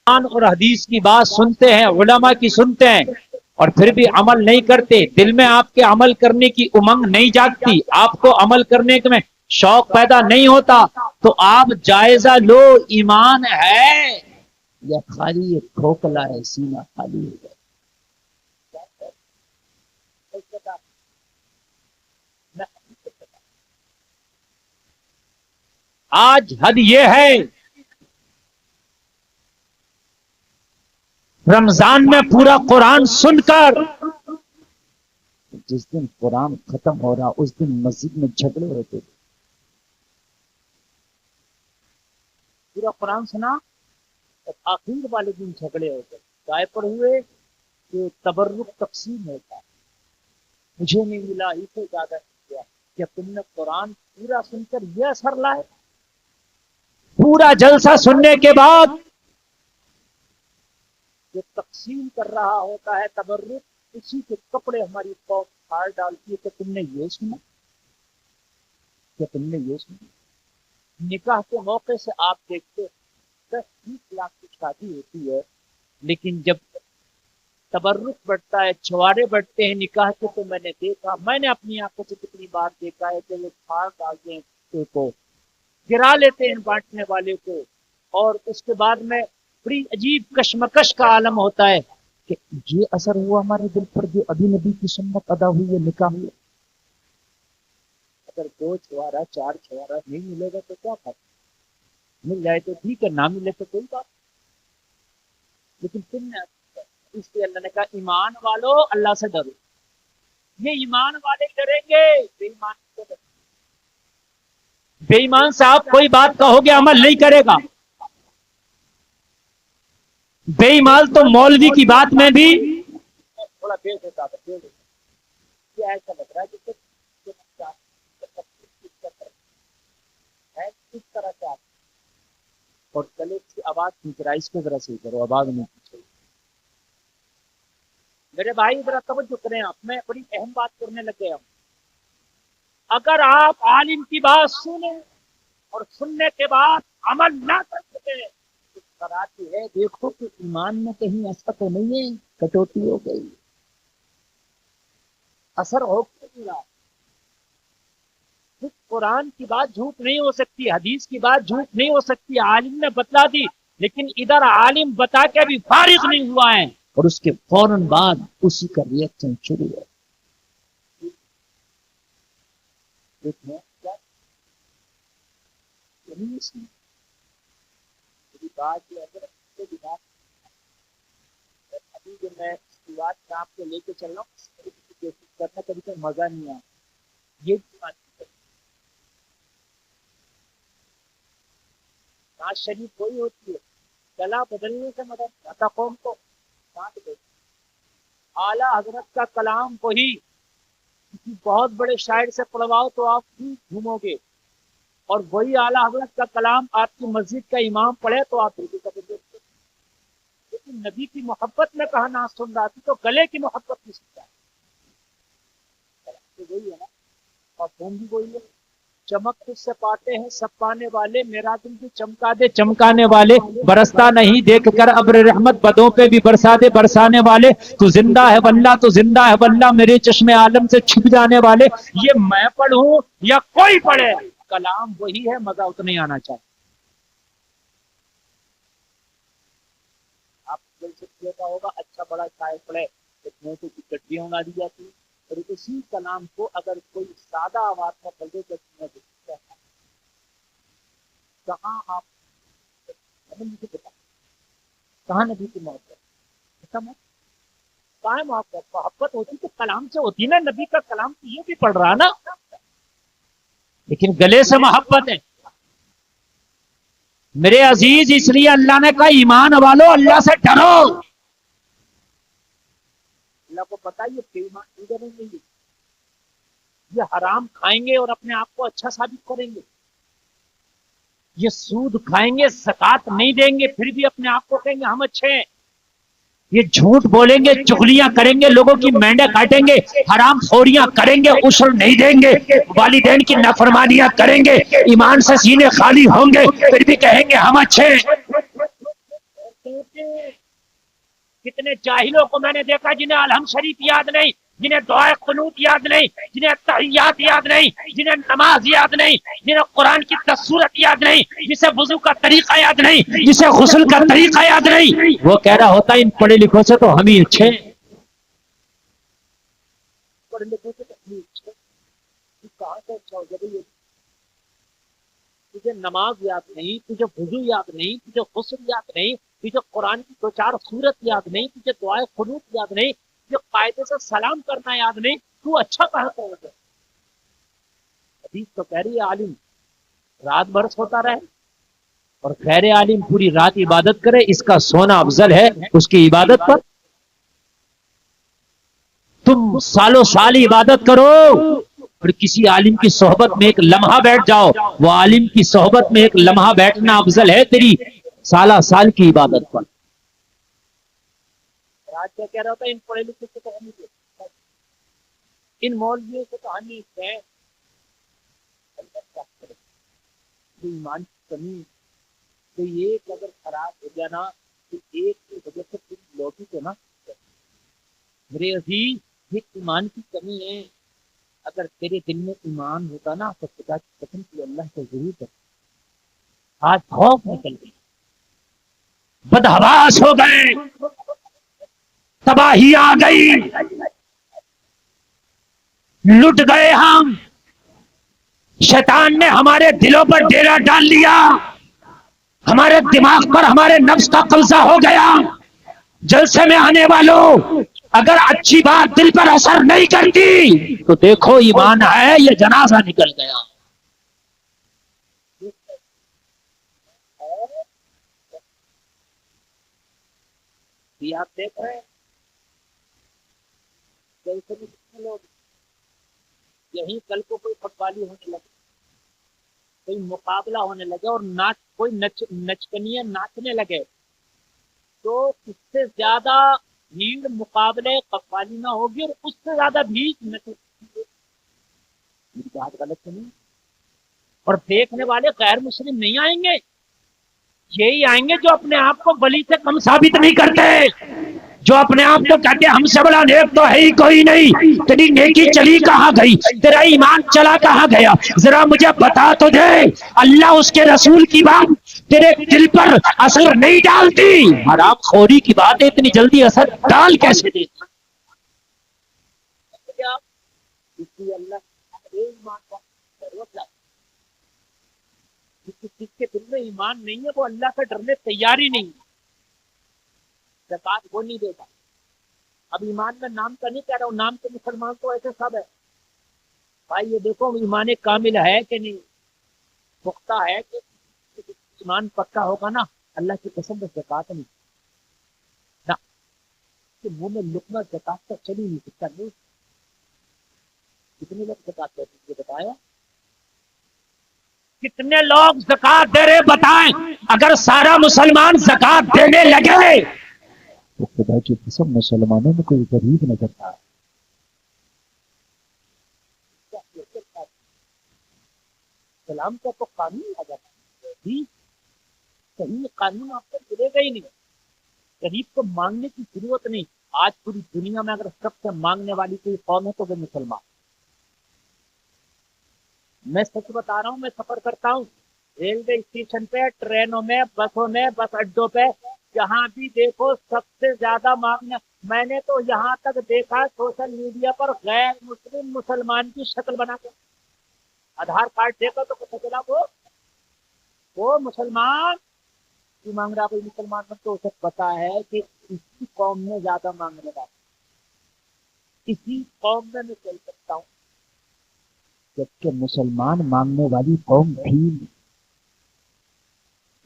قرآن اور حدیث کی بات سنتے ہیں، علماء کی سنتے ہیں، اور پھر بھی عمل نہیں کرتے، دل میں آپ کے عمل کرنے کی امنگ نہیں جاگتی، آپ کو عمل کرنے میں شوق پیدا نہیں ہوتا، تو آپ جائزہ لو، ایمان ہے یا خالی یہ کھوکھلا ہے، سینہ خالی ہے؟ آج حد یہ ہے، رمضان میں پورا قرآن سن کر جس دن قرآن ختم ہو رہا اس دن مسجد میں جھگڑے ہوتے تھے، پورا قرآن سنا اور آخر والے دن جھگڑے ہوتے، گائے پر ہوئے کہ تبرک تقسیم ہوتا، مجھے نہیں ملا، اسے زیادہ کیا، کہ تم نے قرآن پورا سن کر یہ اثر لائے، پورا جلسہ سننے کے بعد جو تقسیم کر رہا ہوتا ہے تبرک، اسی کے کپڑے ہماری قوم پھاڑ ڈالتی ہے کہ تم نے یہ سنا، کہ تم نے یہ سنا۔ نکاح کے موقع سے آپ دیکھتے 10-20 لاکھ کی شادی ہوتی ہے، لیکن جب تبرک بڑھتا ہے، چھوارے بڑھتے ہیں نکاح کے، تو میں نے دیکھا، میں نے اپنی آنکھوں سے کتنی بار دیکھا ہے کہ وہ پھاڑ ڈالتے ہیں کپڑے کو، گرا لیتے ہیں بانٹنے والے کو، اور اس کے بعد میں بڑی عجیب کشمکش کا عالم ہوتا ہے کہ یہ اثر ہوا ہمارے دل پر جو ابھی نبی کی سنت ادا ہوئی ہے، نکاح ہوئی۔ اگر 2 چھوارا 4 چھوارا نہیں ملے گا تو کیا فرق، مل جائے تو ٹھیک ہے، نہ ملے تو کوئی بات، لیکن تم نے اس لیے اللہ نے کہا ایمان والو اللہ سے ڈرو، یہ ایمان والے ڈریں گے، بے ایمان سے ڈریں گے۔ بے ایمان سے آپ کوئی بات کہو گے عمل نہیں کرے گا، بے ایمان تو مولوی کی بات میں بھی تھوڑا دیر ہوتا ہے، یہ ایسا لگ رہا ہے کہ کس طرح سے آپ اور گلے کی آواز کھینچ رہا ہے، اس کو ذرا صحیح کرو، آواز نہیں کھینچ رہی۔ میرے بھائی ذرا توجہ کریں، آپ میں بڑی اہم بات کرنے لگے ہوں۔ اگر آپ عالم کی بات سنیں اور سننے کے بعد عمل نہ کر سکیں تو کراتی ہے، دیکھو کہ ایمان میں کہیں ایسا تو نہیں ہے کٹوتی ہو گئی، اثر ہو گیا۔ قرآن کی بات جھوٹ نہیں ہو سکتی، حدیث کی بات جھوٹ نہیں ہو سکتی، عالم نے بتلا دی، لیکن ادھر عالم بتا کے بھی فارغ نہیں ہوا ہے، اور اس کے فوراً بعد اسی کا ریئیکشن شروع ہے۔ ابھی جو میں بات آپ کو لے کے چل رہا ہوں کرنا کبھی تو مزہ نہیں آیا، یہ ناز شریف وہی ہوتی ہے، گلا بدلنے سے مدد آتا قوم کو بانٹ دے۔ اعلیٰ حضرت کا کلام وہی کسی بہت بڑے شاعر سے پڑھواؤ تو آپ بھی گھومو گے، اور وہی اعلیٰ حضرت کا کلام آپ کی مسجد کا امام پڑھے تو آپ بھی لیکن نبی کی محبت میں کہاں نہ سن رہا تھی، تو گلے کی محبت نہیں سن رہا، وہی ہے نا، اور فون بھی وہی ہے، چمک تجھ سے پاتے ہیں سب پانے والے، میرا دل بھی چمکا دے چمکانے والے، برستا نہیں دیکھ کر ابر رحمت، بدوں پہ بھی برسا دے برسانے والے، تو زندہ ہے واللہ تو زندہ ہے واللہ، میرے چشم عالم سے چھپ جانے والے۔ یہ میں پڑھوں یا کوئی پڑھے، کلام وہی ہے، مزہ اتنا ہی آنا چاہیے۔ آپ دل سے دیکھا ہوگا اچھا بڑا شاعر پڑھے اتنے تو گڈیاں اڑا دی جاتی، اور اسی کلام کو اگر کوئی سادہ آواز میں پڑھ دے تو کہاں آپ کہاں نبی کی محبت، کہاں محبت ہوتی تو کلام سے ہوتی نا، نبی کا کلام تو یہ بھی پڑھ رہا نا، لیکن گلے سے محبت ہے۔ میرے عزیز، اس لیے اللہ نے کہا ایمان والو اللہ سے ڈرو، اللہ کو پتا یہ بے ایمان نہیں ڈریں گے، یہ حرام کھائیں گے اور اپنے آپ کو اچھا ثابت کریں گے، یہ سود کھائیں گے زکات نہیں دیں گے پھر بھی اپنے آپ کو کہیں گے ہم اچھے ہیں، یہ جھوٹ بولیں گے چغلیاں کریں گے لوگوں کی مینڈے کاٹیں گے، حرام خوریاں کریں گے عشر نہیں دیں گے، والدین کی نافرمانیاں کریں گے، ایمان سے سینے خالی ہوں گے پھر بھی کہیں گے ہم اچھے ہیں۔ کتنے جاہلوں کو میں نے دیکھا جنہیں الحمد شریف یاد نہیں، جنہیں دعائے قنوت یاد نہیں، جنہیں تحیات یاد نہیں، جنہیں نماز یاد نہیں، جنہیں قرآن کی تصورت یاد نہیں، جسے وضو کا طریقہ یاد نہیں، جسے غسل کا طریقہ یاد نہیں، وہ کہہ رہا ہوتا ان پڑھے لکھوں سے تو ہم ہی اچھے، پڑھے لکھوں سے تو ہم ہی اچھے، کہاں سے اچھا ہو جائے؟ تجھے نماز یاد نہیں، تجھے وضو یاد نہیں، تجھے غسل یاد نہیں، تجھے قرآن کی دو چار سورت یاد نہیں، تجھے دعائے قنوت یاد نہیں، تجھے قاعدے سے سلام کرنا یاد نہیں، تو اچھا کہاں سے ہوگا؟ حدیث تو کہہ رہی ہے عالم رات بھر سوتا رہے اور غیر عالم پوری رات عبادت کرے، اس کا سونا افضل ہے اس کی عبادت پر۔ تم سالوں سال عبادت کرو اور کسی عالم کی صحبت میں ایک لمحہ بیٹھ جاؤ، وہ عالم کی صحبت میں ایک لمحہ بیٹھنا افضل ہے تیری سالہ سال کی عبادت پر۔ آج کیا کہہ رہا ہوتا ہے ان پڑھے لکھے سے تو ہم ان مولویوں سے تو ہم ہیں ایمان کی کمی، تو ایک اگر خراب ہو گیا نا تو ایک کی وجہ سے پوری لوٹی تو نا میرے عزیز یہ ایمان کی کمی ہے۔ اگر تیرے دل میں ایمان ہوتا نا تو خدا کی قسم کی اللہ سے ضرور کر آج خوف نکل گئی، بدحواس ہو گئے، تباہی آ گئی، لٹ گئے ہم، شیطان نے ہمارے دلوں پر ڈیرا ڈال لیا، ہمارے دماغ پر ہمارے نفس کا قبضہ ہو گیا۔ جلسے میں آنے والوں اگر اچھی بات دل پر اثر نہیں کرتی تو دیکھو ایمان ہے یہ جنازہ نکل گیا۔ یہ آپ دیکھ رہے ہیں جلسے میں کتنے لوگ یہیں کل کو کوئی فٹبالی ہونے لگے، کوئی مقابلہ ہونے لگے اور کوئی نچکنیاں ناچنے لگے تو اس سے زیادہ بھیڑ مقابلے قوالی نہ ہوگی اور اس سے زیادہ بھیڑ بات غلط نہیں، اور دیکھنے والے غیر مسلم نہیں آئیں گے، یہی آئیں گے جو اپنے آپ کو ولی سے کم ثابت نہیں کرتے، جو اپنے آپ کو کہتے ہم سے بڑا نیک تو ہے ہی کوئی نہیں، تیری نیکی چلی کہاں گئی، تیرا ایمان چلا کہاں گیا، ذرا مجھے بتا تو دے۔ اللہ اس کے رسول کی بات تیرے دل پر اثر نہیں ڈالتی، حرام خوری کی بات ہے اتنی جلدی اثر ڈال کیسے دے؟ جس کے دل میں ایمان نہیں ہے وہ اللہ سے ڈرنے تیار ہی نہیں، زکات وہ نہیں دیتا۔ اب ایمان میں نام کا نہیں کہہ رہا ہوں، نام کے مسلمان تو ایسے سب ہے بھائی، یہ دیکھو ایمان کامل ہے کہ نہیں، پختہ ہے کہ ایمان پکا ہوگا نا اللہ کی قسم سے زکات نہیں نہ منہ میں لقمہ زکات تک چلی نہیں سکتا۔ نہیں کتنے لوگ زکات دیتے ہیں بتایا، کتنے لوگ زکات دے رہے بتائیں؟ اگر سارا مسلمان زکات دینے لگے تو خدا کی قسم مسلمانوں میں کوئی غریب نظر آتا ہے۔ اسلام کا تو قانون آ جاتا ہے، صحیح قانون آپ کو ملے گا ہی نہیں، غریب کو مانگنے کی ضرورت نہیں۔ آج پوری دنیا میں اگر سب سے مانگنے والی کوئی قوم ہے تو وہ مسلمان۔ میں سچ بتا رہا ہوں، میں سفر کرتا ہوں ریلوے اسٹیشن پہ، ٹرینوں میں، بسوں میں، بس اڈوں پہ، جہاں بھی دیکھو سب سے زیادہ مانگنا۔ میں نے تو یہاں تک دیکھا سوشل میڈیا پر غیر مسلم مسلمان کی شکل بنا کے آدھار کارڈ دیکھا تو پتہ چلا وہ مسلمان کی مانگ رہا، کوئی مسلمان میں تو اسے پتا ہے کہ اسی قوم میں زیادہ مانگنے والا، اسی قوم میں میں چل سکتا ہوں، جبکہ مسلمان مانگنے والی قوم بھی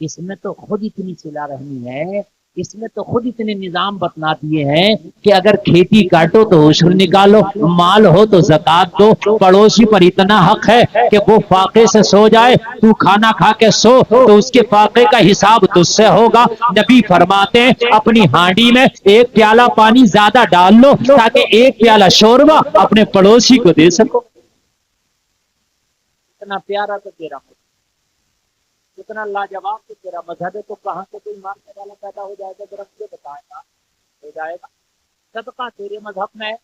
اس میں تو خود اتنی صلہ رحمی ہے، اس میں تو خود اتنے نظام بتنا دیے ہیں کہ اگر کھیتی کاٹو تو عشر نکالو، مال ہو تو زکات دو، پڑوسی پر اتنا حق ہے کہ وہ فاقے سے سو جائے، تو کھانا کھا کے سو تو اس کے فاقے کا حساب تجھ سے ہوگا۔ نبی فرماتے ہیں اپنی ہانڈی میں ایک پیالہ پانی زیادہ ڈال لو تاکہ ایک پیالہ شوربہ اپنے پڑوسی کو دے سکو۔ اتنا پیارا تو تیرا اتنا لاجواب کہ تیرا مذہب ہے تو کہاں سے کوئی ماننے والا پیدا ہو جائے گا؟ ذرا مجھے بتائے گا، ہو جائے گا؟ صدقہ تیرے مذہب میں ہے،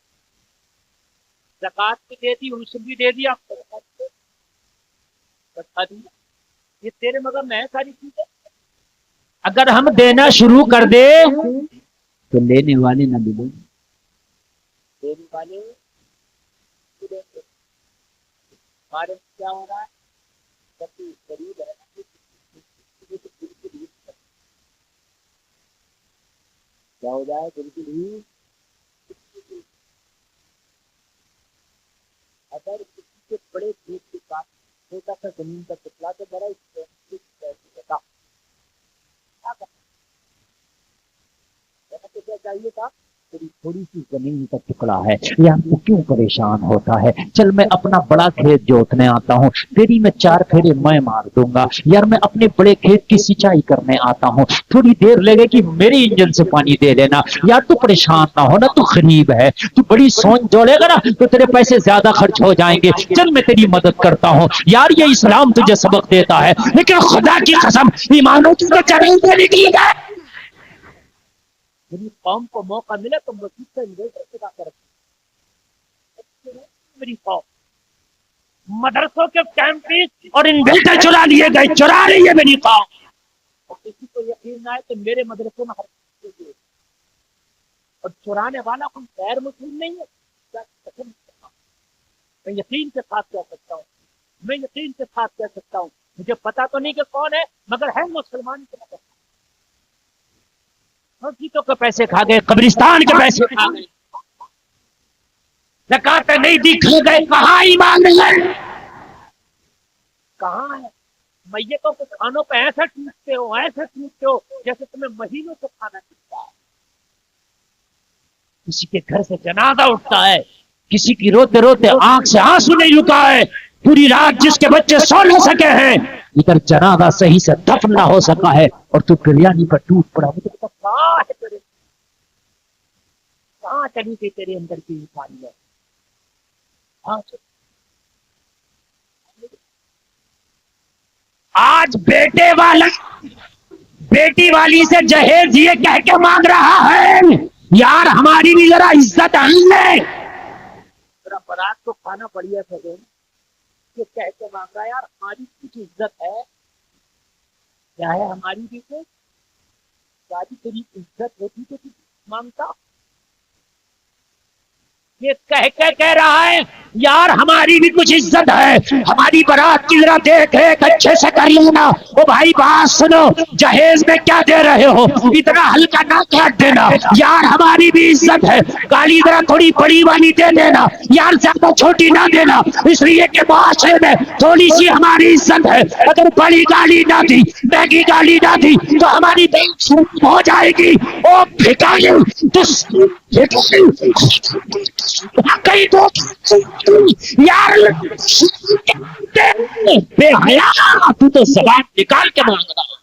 زکات بھی دے دی، اس بھی دے دیا، بتا دی، یہ تیرے مذہب میں ہے ساری چیزیں۔ اگر ہم دینا شروع کر دے تو لینے والے نہ ملیں، دینے والے ہمارے کیا ہو رہا ہے؟ غریب ہے کیا ہو جائے؟ بالکل ہی اگر کسی کے بڑے کھیت کے پاس چھوٹا سا زمین کا ٹکڑا تو بڑا چاہیے تھا، تھوڑی سی زمین کا ٹکڑا ہے، یار تو کیوں پریشان ہوتا ہے؟ چل میں اپنا بڑا کھیت جوتنے آتا ہوں، تیری میں 4 پھیرے میں مار دوں گا، یار میں اپنے بڑے کھیت کی سینچائی کرنے آتا ہوں، تھوڑی دیر لگے گی میری انجن سے پانی دے دینا، یار تو پریشان نہ ہونا، تو غریب ہے، تو بڑی سوچ جوڑے گا نا تو تیرے پیسے زیادہ خرچ ہو جائیں گے، چل میں تیری مدد کرتا ہوں۔ یار یہ اسلام تجھے سبق دیتا ہے، لیکن خدا کی قسم ایمانوں کی تو چڑھائی پہ نکلی ہے۔ میری قوم کو موقع ملا تو مسجد سے انویسٹر پیدا کرتی، میری قوم مدرسوں کے کیمپس اور انویسٹر چرا لیے گئے، چرا رہی ہے میری قوم، اور کسی کو یقین نہ ہے تو میرے مدرسوں میں ہر چیز، اور چرانے والا کوئی غیر مسلم نہیں ہے، میں یقین کے ساتھ کہہ سکتا ہوں، میں یقین کے ساتھ کہہ سکتا ہوں، مجھے پتا تو نہیں کہ کون ہے مگر ہے مسلمان کے مدد، مسجدوں کے پیسے کھا گئے، قبرستان کے پیسے کھا گئے، زکات نہیں دی کھا گئے، کہاں ایمان ہے؟ کہاں ہے؟ میتوں کے کھانوں پہ ایسے ٹوٹتے ہو، ایسے ٹوٹتے ہو جیسے تمہیں مہینوں سے کھانا چاہتا ہے۔ کسی کے گھر سے جنازہ اٹھتا ہے، کسی کی روتے روتے آنکھ سے آنسو نہیں رکا ہے، پوری رات جس کے بچے سو نہ سکے ہیں، ادھر جنازہ صحیح سے دفن نہ ہو سکا ہے اور تو بریانی پر ٹوٹ پڑا۔ کہاں چلی گئی تیرے اندر کی انسانیت؟ آج بیٹے والا بیٹی والی سے جہیز یہ کہہ کے مانگ رہا ہے یار ہماری بھی ذرا عزت ہے، ذرا برات کو کھانا بڑھیا سکے، یہ کہہ کے مانگ رہا ہے یار ہماری کچھ عزت ہے، کیا ہے ہماری بھی کچھ؟ شادی تیری عزت ہوتی تو مانگتا؟ یہ کہہ رہا ہے یار ہماری بھی کچھ عزت ہے، ہماری برات کی ذرا دیکھ ریکھ اچھے سے کر لینا۔ او بھائی بات سنو، جہیز میں کیا دے رہے ہو؟ اتنا ہلکا نہ کاٹ دینا یار، ہماری بھی عزت ہے، گالی ذرا تھوڑی بڑی والی دے دینا یار، زیادہ چھوٹی نہ دینا، اس لیے کہ معاشرے میں تھوڑی سی ہماری عزت ہے، اگر بڑی گالی نہ دی، مہنگی گالی نہ دی تو ہماری بے عزتی ہو جائے گی۔ او بھکاری کئی دو یار بے حیا، تو تو زبان نکال کے مانگ رہا،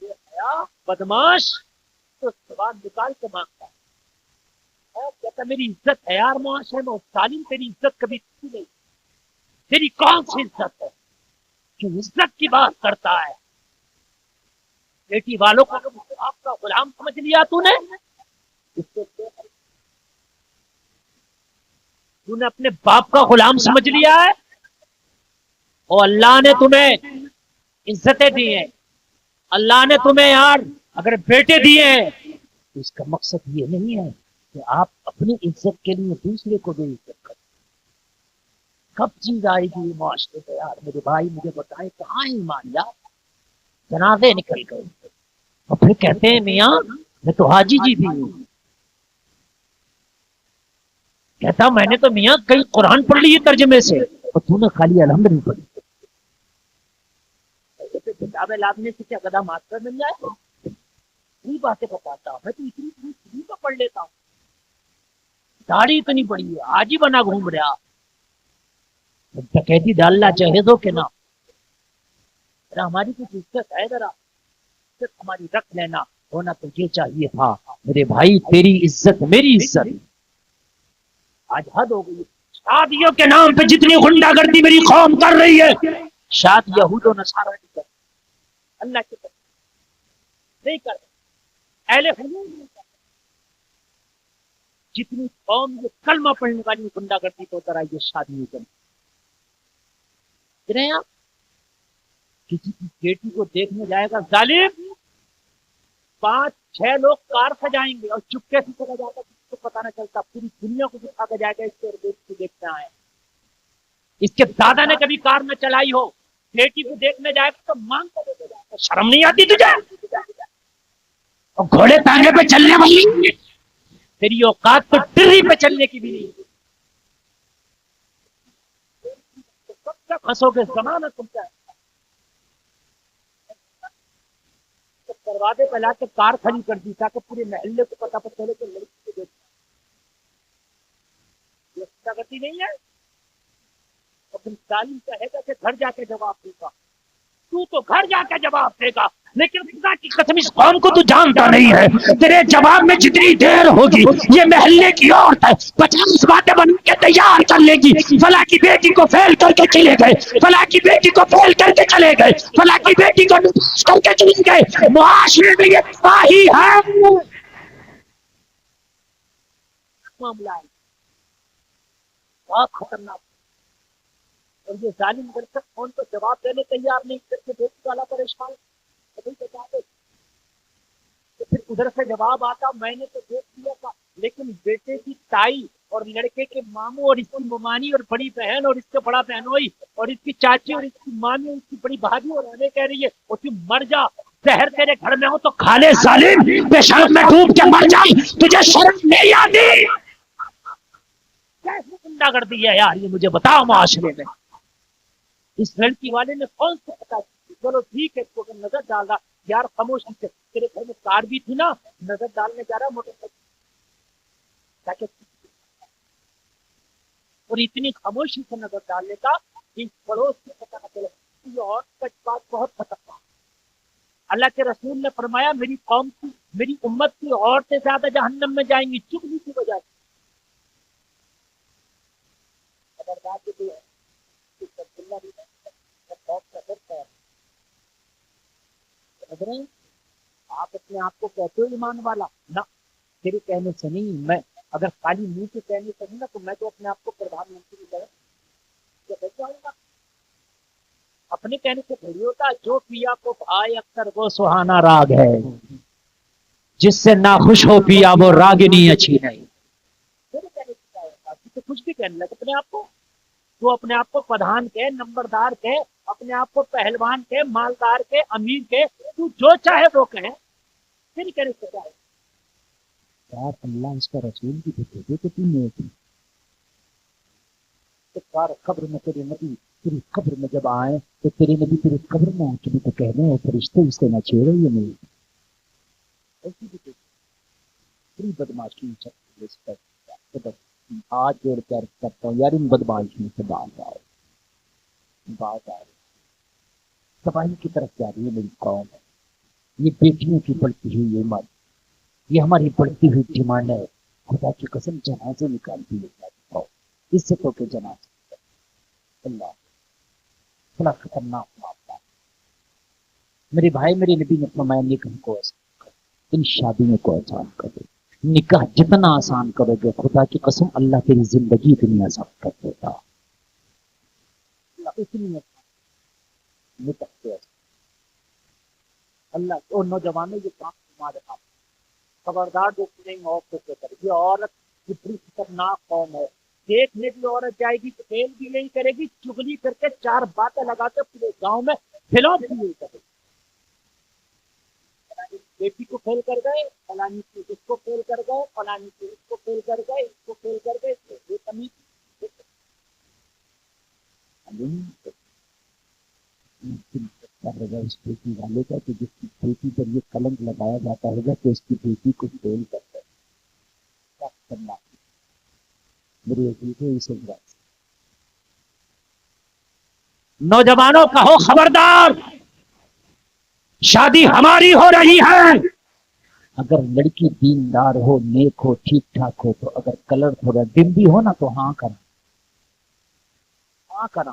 بے حیا بدماش، تو زبان نکال کے مانگتا ہے، کہتا میری عزت ہے یار معاشرے میں، تعلیم تیری عزت کبھی تھی نہیں، تیری کون سی عزت ہے جو عزت کی بات کرتا ہے؟ بیٹی والوں کو آپ کا غلام سمجھ لیا تو نے اپنے باپ کا غلام سمجھ لیا ہے، اور اللہ نے تمہیں عزتیں دی ہیں، اللہ نے تمہیں یار اگر بیٹے دیے ہیں تو اس کا مقصد یہ نہیں ہے کہ آپ اپنی عزت کے لیے دوسرے کو بھی عزت کریں۔ کب چیز آئے گی معاشرے پہ یار؟ میرے بھائی مجھے بتائیں کہاں ایمان یار؟ جنازے نکل گئے اور پھر کہتے ہیں میاں میں تو حاجی جی بھی ہوں، کہتا میں نے تو میاں کئی قرآن پڑھ لی ترجمے سے، اور تو نے خالی الحمد نہیں پڑھی، کتابیں لادنے سے کیا گدا ماسٹر مل جائے؟ وہی باتیں بتاتا ہوں میں تو اتنی تو پڑھ لیتا ہوں، داڑھی اتنی بڑی ہے، حاجی بنا گھوم رہا، ڈکیتی ڈالنا چاہے دو کہ نہ، ہماری کچھ عزت ہے، ذرا عزت ہماری رکھ لینا، ہونا تو یہ چاہیے تھا میرے بھائی، تیری عزت میری عزت، آج حد ہو گئی، شادیوں کے نام پہ جتنی غنڈا گردی میری قوم کر رہی ہے شاید یہود و نصارہ نہیں کرتے، اللہ کے کرتے نہیں کرتے، اہل حلول نہیں کرتے۔ جتنی قوم یہ کلمہ پڑھنے والی گنڈا گردی کو ذرا یہ شادی نہیں کرتے، آپ کسی کی بیٹی کو دیکھنے جائے گا ظالم، 5-6 لوگ کار سجائیں گے اور چپکے سے چلا جاتا، کسی کو پتا نہ چلتا، پوری دنیا کو دکھا کے جائے گا اس کو دیکھنا ہے۔ اس کے دادا نے کبھی کار نہ چلائی ہو، بیٹی کو دیکھنے جائے گا تو مانگ کر دیکھنے جائے گا، شرم نہیں آتی تجھے؟ اور گھوڑے ٹانگے پہ چلنے والی تیری اوقات تو ٹری پہ چلنے کی بھی نہیں، کب تک ہنسو گے؟ زمانہ تم کا دروازے پہ لا کے کار کھڑی کر دی تاکہ پورے محلے کو پتا چلے کہ لڑکی کو دیکھنا، یہ اچھا کرتی نہیں ہے۔ اپنی تعلیم کہے گا کہ گھر جا کے جواب دے گا، تو گھر جا کے جواب دے گا، لیکن خدا کی قسم اس قوم کو تو جانتا نہیں ہے، تیرے جواب میں جتنی دیر ہوگی یہ محلے کی عورت ہے 50 باتیں بنا کے تیار کر لے گی، فلاں کی بیٹی کو فیل کر کے چلے گئے، فلاں کی بیٹی کو فیل کر کے چلے گئے، فلاں کی بیٹی کو نپاس کر کے چلے گئے، معاشرے میں یہ تباہی ہے۔ معاملہ ہے بہت خطرناک، اور یہ ظالم کر تک فون کو جواب دینے تیار نہیں کرتے، بیٹی والا پریشان ابھی بتا دے، تو پھر ادھر سے جواب آتا میں نے تو دیکھ لیا تھا، لیکن بیٹے کی تائی اور لڑکے کے ماموں اور اس کی ممانی اور بڑی بہن اور اس کے بڑا بہنوئی اور اس کی چاچی اور اس کی مامی اور اس کی بڑی بھابھی اور ہمیں کہہ رہی ہے وہ تم مر جا، زہر تیرے گھر میں ہو تو کھا لے ظالم، پیشاب میں ڈوب کے مر جا، تجھے شرم نہیں آتی؟ کیسے گنڈا گردی ہے یار یہ مجھے بتاؤ معاشرے میں؟ اس لڑکی والے نے کون سے پتا، چلو ٹھیک ہے اس کو نظر ڈال رہا، یار خاموشی سے تیرے گھر میں کار بھی تھی نا، نظر ڈالنے جا رہا موٹر سائیکل، اور اتنی خاموشی سے نظر ڈال لیتا کہ پڑوس سے پتا نہ چلے، یہ اور سچ بات بہت خطرناک۔ اللہ کے رسول نے فرمایا میری قوم کی، میری امت کی عورتیں زیادہ جہنم میں جائیں گی چغلی کی وجہ سے۔ خبردار کہ کوئی آپ اپنے آپ کو کہتے ہو ایمان والا نہ، تیرے کہنے سے نہیں، میں اگر خالی منہ کے کہنے سے نہیں نا تو میں تو اپنے آپ کو پردھان منتری جاؤں گا، اپنے کہنے سے تھوڑی ہوتا، جو پیا کو آئے اکثر وہ سہانا راگ ہے، جس سے نہ خوش ہو پیا وہ راگنی اچھی نہیں، تیرے کہنے سے کیا ہوتا، تو کچھ بھی کہنے لگے اپنے آپ کو، تو اپنے آپ کو پردھان کے، نمبردار کے، اپنے آپ کو پہلوان کے، مالدار کے، امیر کے، تو جو چاہے وہ کہے، پھر کہنے سے کیا ہے یار اللہ اس کا رسول بھی دیکھے گے تو تم نے قبر میں تیرے نبی تیری قبر میں جب آئے تو تیرے نبی تیری قبر میں آ کے بھی تو کہنے ہیں فرشتے اس سے نہ چھیڑو یہ نہیں، ایسی بھی پوری بدماشی آج جوڑ کر کرتا ہوں یار ان بدماشیوں سے باز آؤ، باز آؤ، تباہی کی طرف جا رہی ہے میری قوم ہے، یہ بیٹیوں کی بڑھتی ہوئی عمر، یہ ہماری بڑھتی ہوئی ڈیمانڈ ہے، خدا کی قسم جنازے نکالتی ہے اس سے تو کہ جنازے اللہ بڑا خطرناک معاملہ، میرے بھائی میرے نبی نے فرمایا نکاح کو آسان کر، ان شادیوں کو آسان کر دو، نکاح جتنا آسان کرو گے خدا کی قسم اللہ تیری زندگی اتنی آسان کر دیتا، اتنی نکاح اللہ اور نوجوانوں یہ کام تمہارے آپ خبردار جو نہیں عورتوں کے کر، یہ عورت کتنی خطرناک قوم ہے، دیکھنے کی عورت جائے گی تو فیل بھی نہیں کرے گی، چگلی کر کے 4 باتیں لگا کے پورے گاؤں میں فلوپ بھی نہیں کرے گی، بیٹی کو فیل کر گئے، فلانی کی اس کو فیل کر گئے، فلانی کی اس کو فیل کر گئے، اس کو فیل کر گئے، یہ کمی اس بیٹی والے کا کہ جس کی بیٹی پر یہ کلنک لگایا جاتا ہوگا کہ اس کی بیٹی کو فیل کرتا ہے، میری اسے نوجوانوں کہو خبردار شادی ہماری ہو رہی ہے، اگر لڑکی دیندار ہو، نیک ہو، ٹھیک ٹھاک ہو تو اگر کلر تھوڑا ڈم بھی ہو نا تو ہاں کرنا، ہاں کرنا،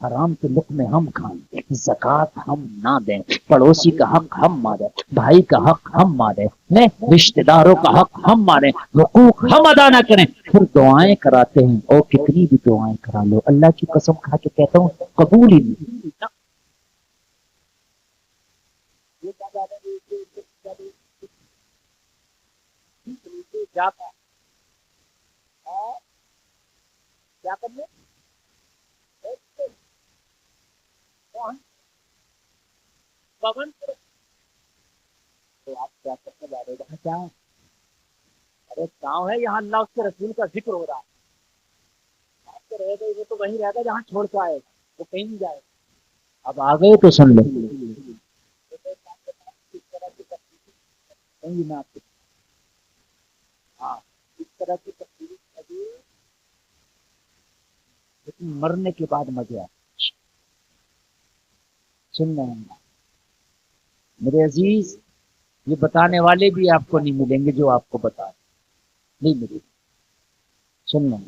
حرام کے لقمے ہم کھائیں، زکوٰۃ ہم نہ دیں، پڑوسی کا حق ہم ماریں، بھائی کا حق ہم ماریں، رشتہ داروں کا حق ہم ماریں، حقوق ہم ادا نہ کریں، پھر دعائیں کراتے ہیں، اور کتنی بھی دعائیں کرا لو، اللہ کی قسم کھا کے کہتا ہوں قبول ہی نہیں۔ کیا کرنے پون تو آپ کیا کرنے جا رہے ہیں؟ کیا ارے گاؤں ہے یہاں اللہ اس کے رسول کا ذکر ہو رہا ہے، آپ تو رہ گئے وہ تو وہیں رہتا جہاں چھوڑ کے آئے گا، وہ کہیں نہیں جائے گا۔ اب آ گئے تو سن لو میں آپ کو ہاں اس طرح کی تقریر ابھی لیکن مرنے کے بعد مزے آئے سن رہے ہیں میرے عزیز، یہ بتانے والے بھی آپ کو نہیں ملیں گے جو آپ کو بتا نہیں ملے گی۔ سن لیں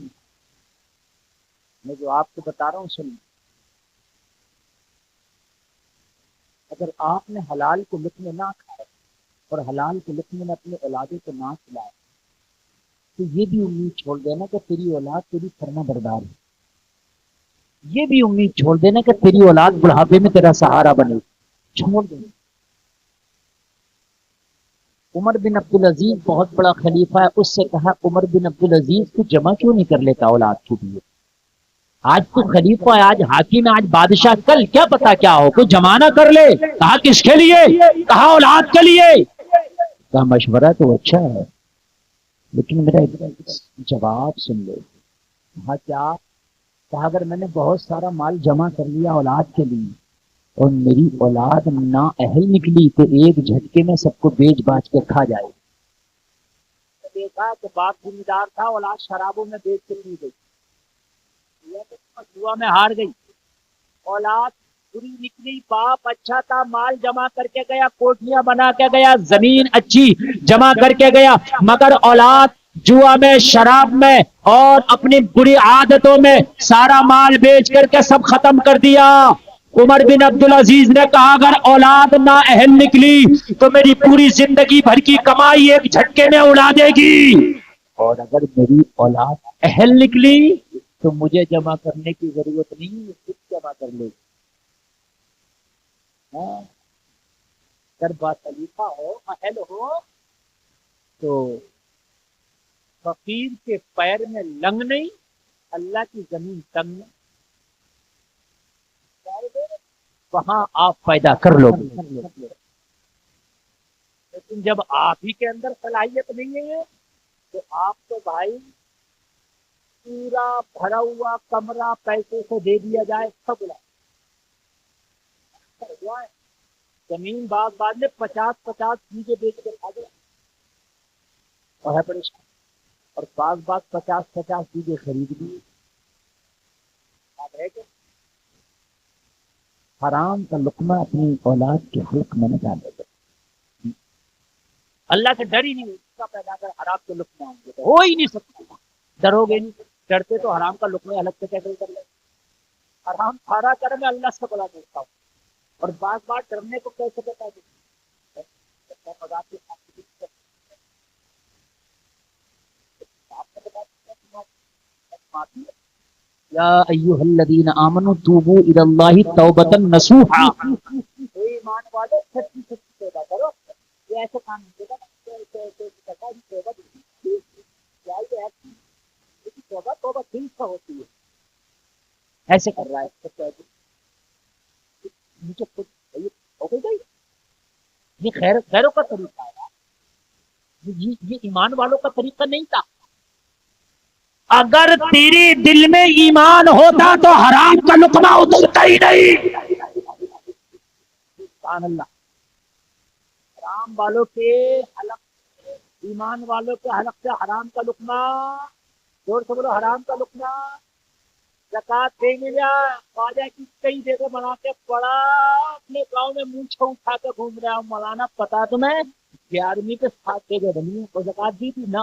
میں جو آپ کو بتا رہا ہوں سن لیں، اگر آپ نے حلال کے لقمے نہ کھائے اور حلال کے لقمے نے اپنے اولادوں کو نہ کھلائے تو یہ بھی امید چھوڑ دینا کہ تیری اولاد تیری فرما بردار ہے، یہ بھی امید چھوڑ دینا کہ تیری اولاد بڑھاپے میں تیرا سہارا بنے، چھوڑ دینا۔ عمر بن عبدالعزیز بہت بڑا خلیفہ ہے، اس سے کہا عمر بن عبدالعزیز تو جمع کیوں نہیں کر لیتا اولاد کے لیے؟ آج تو خلیفہ ہے، آج حاکم ہے، آج بادشاہ، کل کیا پتا کیا ہو، کوئی جمع نہ کر لے۔ کہا کس کے لیے؟ کہا اولاد کے لیے۔ کہا مشورہ تو اچھا ہے لیکن میرا جواب سن لو۔ کہا کیا؟ کہا اگر میں نے بہت سارا مال جمع کر لیا اولاد کے لیے اور میری اولاد نا اہل نکلی تو ایک جھٹکے میں سب کو بیچ باچ کے کھا جائے۔ دیکھا کہ باپ ذمہ دار تھا، اولاد شرابوں میں بیچ کے پی گئی، جوا میں ہار گئی، اولاد بری نکلی، باپ اچھا تھا، مال جمع کر کے گیا، کوٹیاں بنا کے گیا، زمین اچھی جمع کر کے گیا، مگر اولاد جوا میں، شراب میں اور اپنی بری عادتوں میں سارا مال بیچ کر کے سب ختم کر دیا۔ عمر بن عبدالعزیز نے کہا اگر اولاد نہ اہل نکلی تو میری پوری زندگی بھر کی کمائی ایک جھٹکے میں اڑا دے گی، اور اگر میری اولاد اہل نکلی تو مجھے جمع کرنے کی ضرورت نہیں، خود جمع کر لے۔ اگر با خلیفہ ہو، اہل ہو تو فقیر کے پیر میں لنگ نہیں، اللہ کی زمین تنگ نہیں، وہاں آپ پیدا کر لو گے، لیکن جب آپ ہی کے اندر صلاحیت نہیں ہے تو آپ تو بھائی پورا بھرا ہوا کمرہ پیسے سے دے دیا جائے سب زمین باغ بعد میں 50 چیزیں بیچ کے کھا گیا اور ہے پریشان، اور باغ 50 چیزیں خرید لی۔ حرام کا لقمہ اپنی اولاد کے حلق میں نہ ڈالے گا، اللہ کا ڈر ہی نہیں ہوتا پیدا کر حرام کے لقمہ ہوں گے تو ہو ہی نہیں سکتا، ڈرو گے نہیں، ڈرتے تو حرام کا لقمہ الگ سے کیسے کر لیں، حرام کھارا کر میں اللہ سے بڑا دیکھتا ہوں، اور بار ڈرنے کو کیسے بتا دیں یا ایھا الذین آمنوا توبوا الی اللہ توبۃ نصوحا، ایمان والو سچی توبہ کرو، یہ ایسے کام نہیں ہوگا، توبہ دل سے ہوتی ہے، ایسے کر رہا ہے مجھے خود ہو گئی، یہ خیروں کا طریقہ ہے، یہ ایمان والوں کا طریقہ نہیں تھا۔ اگر تیرے دل میں ایمان ہوتا تو حرام کا لقمہ اترتا ہی نہیں۔ سبحان اللہ، حرام والوں کے حلق، ایمان والوں کے حلق سے حرام کا لقمہ، زور سے بولو حرام کا لقمہ، زکات دینے جا، خواجہ کی کئی جگہ بنا کے پڑا، اپنے گاؤں میں مونچھ اٹھا کے گھوم رہا ہوں، مولانا پتا تمہیں 11ویں کے 7 جگہ بنی ہے اور زکات دی تھی نا،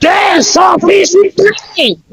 150%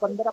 15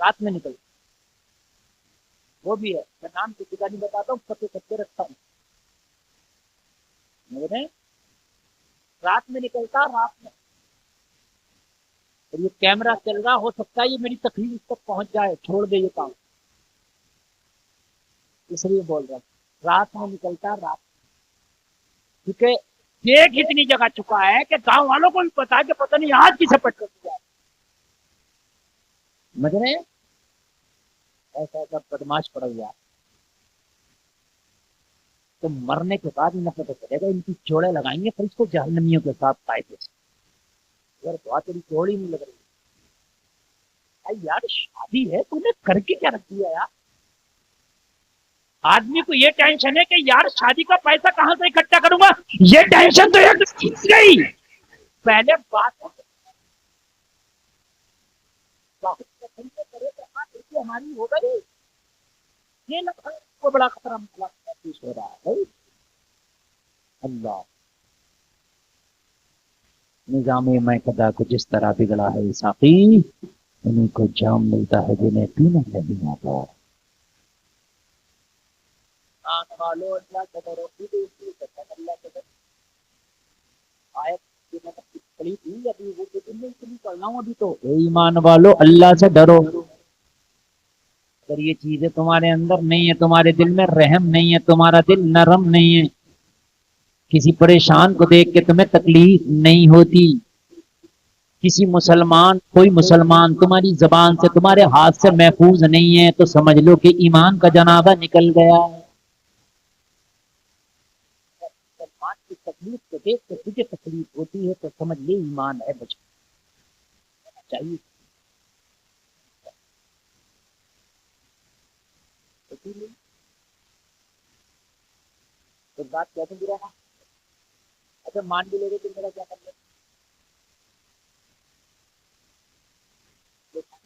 رات میں نکل وہ بھی ہے، میں نام کسی کا نہیں بتاتا ہوں، پتے پتے رکھتا ہوں، رات میں نکلتا، رات میں، اور یہ کیمرہ چل رہا، ہو سکتا ہے یہ میری تکلیف اس تک پہنچ جائے، چھوڑ دے یہ کام، اس لیے بول رہا ہوں رات میں نکلتا، رات، کیونکہ دیکھ اتنی جگہ چکا ہے کہ گاؤں والوں کو بھی پتا ہے کہ پتہ نہیں آج کی سپٹ کر دیا، سمجھ رہے ہیں؟ ایسا ایسا بدماش پڑ گیا، تو مرنے کے بعد انہیں پتہ چلے گا، ان کی جوڑے لگائیں گے پھر اس کو جہنمیوں کے ساتھ قاعدے سے، اگر دعا تیری جوڑی نہیں لگ رہی یار، شادی ہے تو نے کر کے کیا رکھ دیا یار؟ آدمی کو یہ ٹینشن ہے کہ یار شادی کا پیسہ کہاں سے اکٹھا کروں گا، یہ ٹینشن تو ایک گئی پہلے بات ہماری ہو گئی، یہ نہ کو بڑا خطرہ محسوس ہو رہا ہے۔ اللہ نظام میں قدا کو جس طرح بگڑا ہے ساقی، انہیں کو جام ملتا ہے جنہیں پینا نہیں آتا۔ والو اللہ کے ڈرو، اللہ کے ڈرو، آیت پڑھی تھی ابھی، وہ پڑھ رہا ہوں ابھی تو، اے ایمان والو اللہ سے ڈرو، اگر یہ چیزیں تمہارے اندر نہیں ہے، تمہارے دل میں رحم نہیں ہے، تمہارا دل نرم نہیں ہے، کسی پریشان کو دیکھ کے تمہیں تکلیف نہیں ہوتی، کسی مسلمان، کوئی مسلمان تمہاری زبان سے، تمہارے ہاتھ سے محفوظ نہیں ہے، تو سمجھ لو کہ ایمان کا جنازہ نکل گیا۔ مسلمان کی تکلیف کو دیکھ کے تجھے تکلیف ہوتی ہے تو سمجھ لے ایمان ہے، بچ چاہیے۔ ایک بات کہتے ہیں رہا، اچھا مان بھی لے گے تو میرا کیا کر لیں؟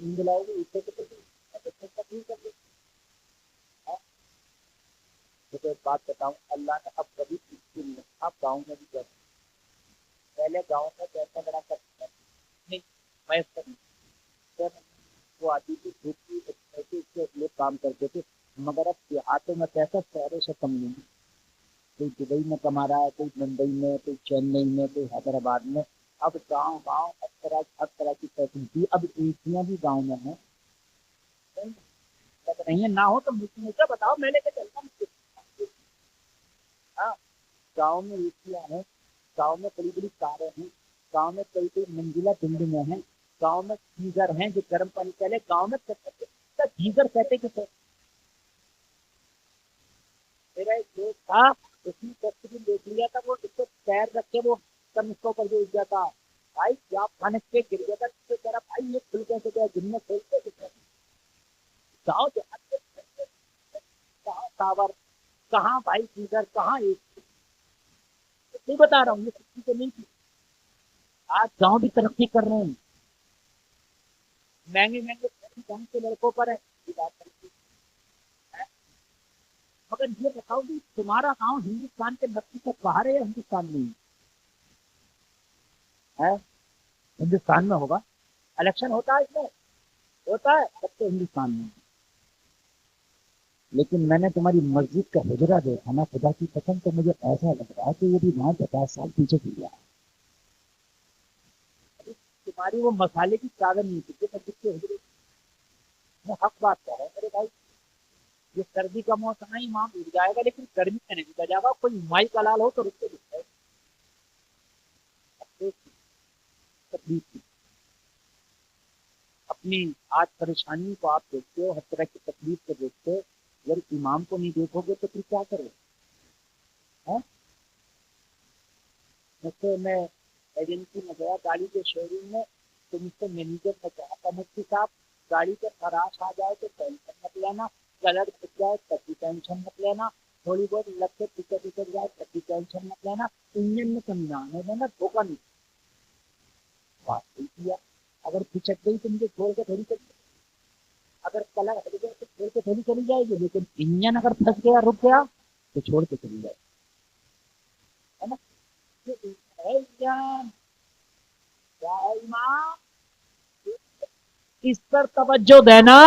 نیند لاؤ گے اسے تو تکلیف کر دیں۔ تو ایک بات بتاؤں، اللہ نے اب کبھی اب گاؤں میں بھی کیا، پہلے گاؤں میں پیسہ بڑا کرتا نہیں، میں وہ آتی تھی دھوپ کی لوگ کام کرتے تھے، مگر اب دیہاتوں میں پیسہ شہروں سے کم نہیں، کوئی دبئی میں کما رہا ہے، کوئی ممبئی میں، کوئی چینئی میں، کوئی حیدرآباد میں، اب گاؤں گاؤں ہر طرح کی فیسلٹی، اب ایسیاں بھی گاؤں میں ہیں، نہیں ہے نہ ہو تو مجھے بتاؤ، میں لے کے چلتا ہوں۔ ہاں، گاؤں میں ایسیاں ہیں، گاؤں میں بڑی بڑی کاریں ہیں، گاؤں میں کئی کئی منزلہ بلڈنگیں ہیں، گاؤں میں گیزر ہیں جو گرم پانی، پہلے گاؤں میں گیزر کہتے کہ میرا ایک دوست تھا، اس نے ڈسٹ بن دیکھ لیا تھا، وہ اس کو پیر رکھ کے وہ کنستوں پر دیکھ گیا تھا، بھائی کیا پھنس کے گر گیا تھا، اس سے کہہ رہا بھائی یہ کھل کیسے گیا، دن میں کھیلتے جاؤ دیہات کے، کہاں ٹاور، کہاں بھائی گیزر، کہاں ایک نہیں بتا رہا ہوں، یہ سچی تو نہیں تھی، آج گاؤں بھی ترقی کر رہے ہیں، مہنگے مہنگے گاؤں کے لڑکوں پر ہے مگر یہ بتاؤ کہ تمہارا گاؤں ہندوستان کے نقشے سے باہر ہے یا ہندوستان میں ہے؟ ہندوستان میں ہوگا، الیکشن ہوتا ہے اس میں، ہوتا ہے سب تو ہندوستان میں، لیکن میں نے تمہاری مسجد کا حجرہ دیکھا نا، خدا کی قسم، تو مجھے ایسا لگ رہا ہے کہ یہ بھی وہاں 50 سال پیچھے کی گیا، تمہاری وہ مسالے کی چادر نہیں تھی مسجد کے حجرے، میں حق بات کر رہا ہوں میرے بھائی، یہ سردی کا موسم ہے وہاں اڑ جائے گا، لیکن گرمی میں نہیں اڑ جائے گا، کوئی مائی کا لال ہو تو رک کے دکھتا ہے تکلیف کی، اپنی آج پریشانی کو آپ دیکھتے ہو، ہر طرح کی تکلیف کو دیکھتے ہو، اگر امام کو نہیں دیکھو گے تو پھر کیا کرو؟ جیسے میں ایجنسی میں گیا گاڑی کے شو روم میں، تو مجھ سے مینیجر نے کہا تھا مفتی صاحب گاڑی پہ خراش آ جائے تو ٹینشن مت لینا، کلر پھٹ جائے تب بھی ٹینشن مت لینا، تھوڑی بہت لگ کے ٹکٹ ٹکٹ جائے تب بھی ٹینشن مت لینا، انجن میں سمجھانے دینا، دھوکہ نہیں بات نہیں کیا، اگر پھچک گئی تو مجھے چھوڑ کے تھوڑی چلی، اگر کلر ہٹ گیا تو چھوڑ کے تھوڑی چلی جائے گی، لیکن انجن اگر پھنس گیا رک گیا تو چھوڑ کے چلی جائے ہے نا؟ ہے انجن، کیا ہے ایمان، اس پر توجہ دینا.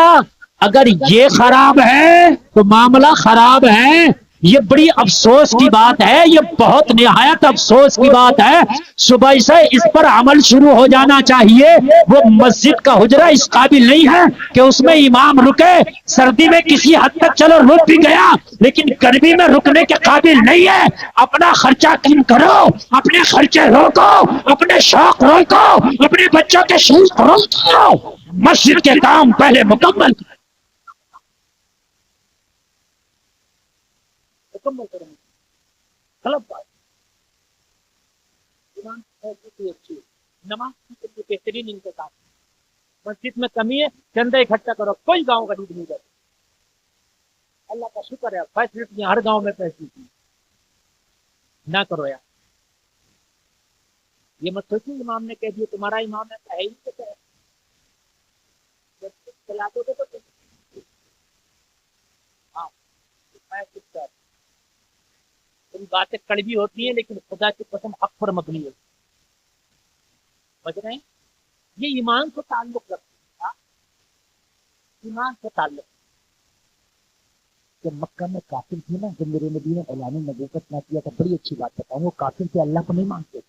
اگر یہ خراب ہے تو معاملہ خراب ہے. یہ بڑی افسوس کی بات ہے, یہ بہت نہایت افسوس کی بات ہے. صبح سے اس پر عمل شروع ہو جانا چاہیے. وہ مسجد کا حجرہ اس قابل نہیں ہے کہ اس میں امام رکے. سردی میں کسی حد تک چلو رک بھی گیا, لیکن گرمی میں رکنے کے قابل نہیں ہے. اپنا خرچہ کم کرو, اپنے خرچے روکو, اپنے شوق روکو, اپنے بچوں کے شوق روکو. مسجد کے کام پہلے مکمل کریں. غلط بات. نماز کی بہترین انتظام. مسجد میں کمی ہے, چندہ اکٹھا کرو, کوئی گاؤں غریب نہیں جاتا. اللہ کا شکر ہے فیسلٹیاں ہر گاؤں میں فیسلٹی نہ کرو یار. یہ مت سوچو امام نے کہہ دیا تمہارا امام ہے ہی تو چلا دو تو ہاں باتیں کڑوی ہوتی ہیں لیکن خدا کی قسم حق پر مبنی ہوتی ہے. سمجھ رہے ہیں؟ یہ ایمان سے تعلق رکھتا ہے. ایمان سے تعلق. جب مکہ میں کافر تھے نا, جب میرے نبی نے اعلان نبوت نہ کیا تھا, بڑی اچھی بات بتاؤں, وہ کافر تھے, اللہ کو نہیں مانتے,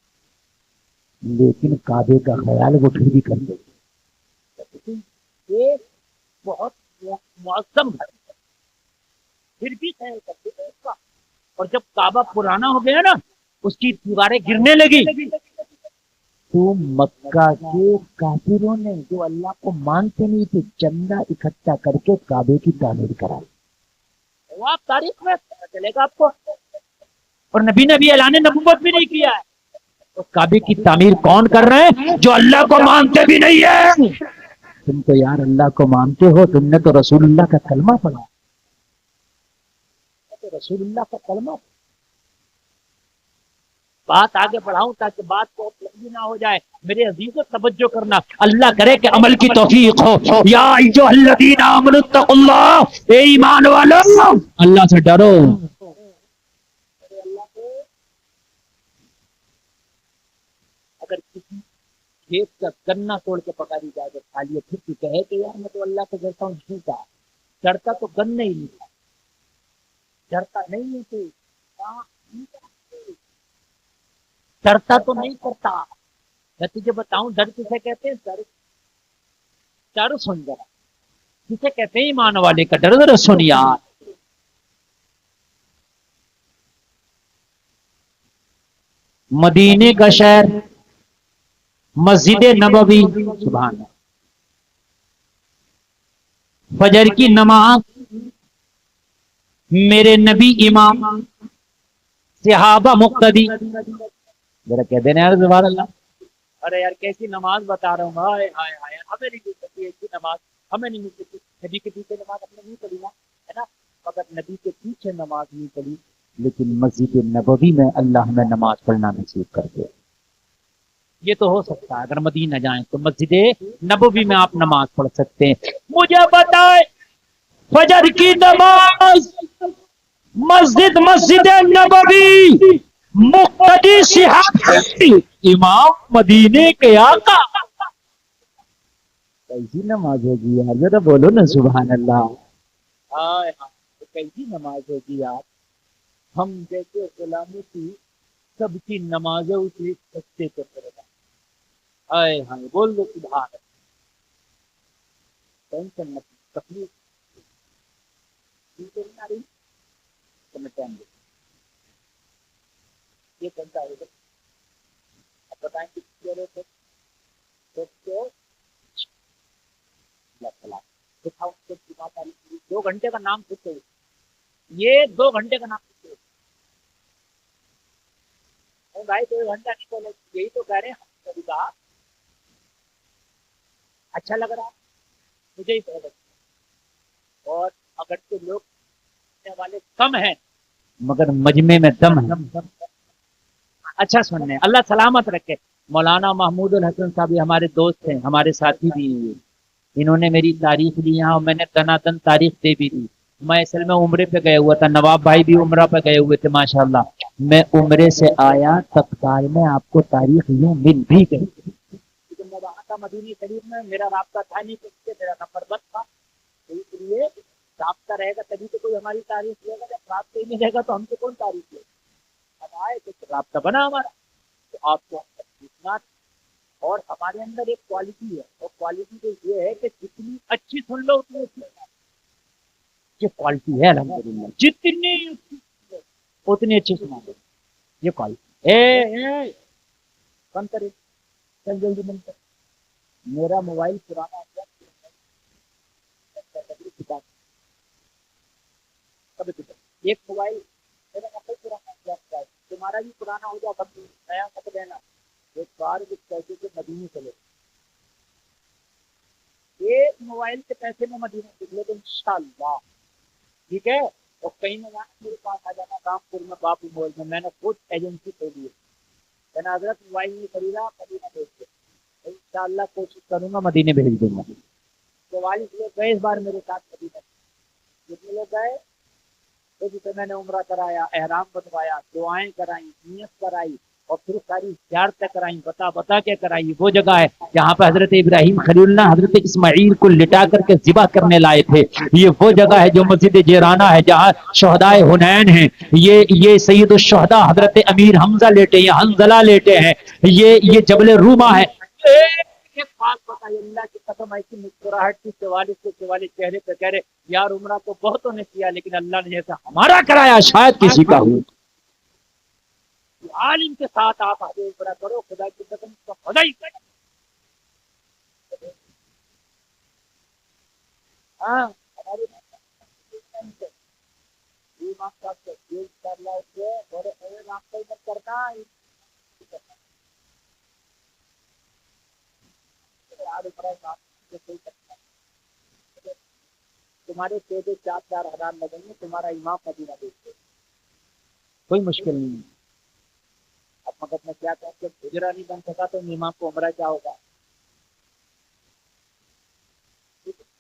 لیکن کعبے کا خیال وہ پھر بھی کرتے. یہ بہت معظم ہے, پھر بھی خیال کرتے تھے اس کا. اور جب کعبہ پرانا ہو گیا نا, اس کی دیواریں گرنے لگی, تو مکہ کے کافروں نے جو اللہ کو مانتے نہیں تھے چندہ اکٹھا کر کے کعبے کی تعمیر کرائی. وہ آپ تاریخ میں چلے گا آپ کو. اور نبی نے بھی اعلان نبوت بھی نہیں کیا ہے. اس کعبے کی تعمیر کون کر رہے ہیں؟ جو اللہ کو مانتے بھی نہیں ہے. تم تو یار اللہ کو مانتے ہو, تم نے تو رسول اللہ کا کلمہ پڑھا. رسول اللہ کا کلمہ. بات آگے بڑھاؤں تاکہ بات کو لمبی نہ ہو جائے. میرے عزیزو توجہ کرنا, اللہ کرے کہ عمل کی توفیق ہو. یا ایھا الذین آمنوا اتقوا اللہ, اے ایمان والو اللہ سے ڈرو. اگر کسی کھیت کا گنا توڑ کے پکا دی جائے تو کھا لیے, پھر تو کہے کہ یار میں تو اللہ سے ڈرتا ہوں. جھوٹا. ڈرتا تو گنا ہی نہیں تھا, ڈرتا نہیں تھے, ڈرتا تو نہیں کرتا. میں تجھے بتاؤں ڈر کسے کہتے ہیں؟ ڈر سن جا, کسے کہتے ہیں؟ ایمان والے کا ڈر. ذرا سن یار. مدینے کا شہر, مسجد نبوی, سبحان اللہ, فجر کی نماز, میرے نبی امام, صحابہ مقتدی. ذرا کہہ دینا یار سبحان اللہ. ارے یار کیسی نماز بتا رہا ہوں, ہائے ہائے ہائے, ہمیں نہیں مل سکتی ایسی نماز, ہمیں نہیں مل سکتی. نبی کے پیچھے نماز ہم نے نہیں پڑھی نا, ہے نا. اگر نبی کے پیچھے نماز نہیں پڑھی, لیکن مسجد نبوی میں اللہ ہمیں نماز پڑھنا نصیب کر دے. یہ تو ہو سکتا ہے, اگر مدینہ جائیں تو مسجد نبوی میں آپ نماز پڑھ سکتے ہیں. مجھے بتائے فجر کی نماز مسجد نبوی, مقتدی صحابی, امام مدینے کے آقا. کیسی نماز ہوگی یار, ذرا بولو نا سبحان اللہ. ہائے ہائے کیسی نماز ہوگی یار. ہم جیسے غلاموں کی سب کی نمازیں اسی سچے کو کرے گا. ہائے ہائے بول دو سبحان اللہ. ٹینشن مت, تکلیف یہ بنتا ہے. اب بتائیں کہ دو گھنٹے کا نام سکتے, یہ 2 گھنٹے کا نام سکتے بھائی. 2 گھنٹہ نہیں بولے, یہی تو کہہ رہے ہیں. ہم کبھی کہا اچھا لگ رہا مجھے ہی بہت اچھا. اور اگر تو لوگ والے کم ہیں مگر مجمع میں دم ہے. اچھا سننے, اللہ سلامت رکھے. مولانا محمود الحسن صاحب ہمارے دوست ہیں, ہمارے ساتھی بھی ہیں. انہوں نے میری تاریخ دی یہاں, اور میں نے دنا دن تاریخ دے بھی دی. میں اصل میں عمرے پہ گئے ہوا تھا, نواب بھائی بھی عمرہ پہ گئے ہوئے تھے ماشاءاللہ. میں عمرے سے آیا, تتکال میں آپ کو تاریخ یوں مل بھی گئی. تھا مدینہ شریف میں، میرا رابطہ تھا نہیں، کسی سے میرا نمبر بند تھا، تو اس لیے رابطہ رہے گا تبھی تو کوئی ہماری تعریف لے گا، جب رابطہ ہی نہیں رہے گا تو ہم سے کون تعریف لے گا؟ اب آئے تو رابطہ بنا ہمارا، تو آپ کو پوچھنا۔ اور ہمارے اندر ایک کوالٹی ہے، اور کوالٹی تو یہ ہے کہ جتنی اچھی سن لو اتنی اچھی، یہ کوالٹی ہے الحمدللہ، جتنی اچھی سن لو اتنی اچھی سنا دو، یہ کوالٹی بند کرے، چل جلدی بند کر۔ میرا موبائل پرانا ہو گیا، ایک موبائل میرا نقل پرانا ہو گیا، تمہارا بھی پرانا ہو گیا، نیا مت لینا، ایک بار کچھ پیسے سے مدینے چلے، ایک موبائل کے پیسے میں مدینے نکلے تو انشاءاللہ ٹھیک ہے۔ اور کہیں نہ میرے پاس آ جانا رامپور میں باپو مول میں نے خود ایجنسی کھولی ہے، میں نے حضرت موبائل نہیں خریدا، مدینہ بھیج دے، انشاءاللہ کوشش کروں گا مدینے بھیج دوں گا۔ 44 لوگ گئے اس بار میرے ساتھ مدینہ، جتنے لوگ گئے تو جسے میں نے عمرہ کرایا، احرام بنوایا، دعائیں کرائیں، نیت کرائی، اور پھر ساری زیارتیں کرائیں، بتا کے کرائی۔ وہ جگہ ہے جہاں پہ حضرت ابراہیم خلیل اللہ حضرت اسماعیل کو لٹا کر کے ذبح کرنے لائے تھے، یہ وہ جگہ ہے جو مسجد جیرانہ ہے جہاں شہدائے حنین ہیں، یہ سید الشہداء حضرت امیر حمزہ لیٹے ہیں، حنزلہ لیٹے ہیں، یہ جبل روما ہے۔ ایک بات بتائی، اللہ کی قسم ایسی مسکراہٹ کی 44 چہرے پہ کہہ رہے یار عمرہ تو بہتوں نے کیا لیکن اللہ نے جیسا ہمارا کرایا شاید کسی کا ہو۔ عالم کے ساتھ آپ آگے عمرہ کرو، خدا کی قسم کا خدا ہی کرے۔ ہاں ہماری کرنا تمہارے 4,000 لگیں گے، تمہارا امام مدینہ دیکھتے، کوئی مشکل نہیں ہے۔ اب مگر میں کیا کہوں کہ گجرا نہیں بن سکا تو امام کو عمرہ کیا ہوگا،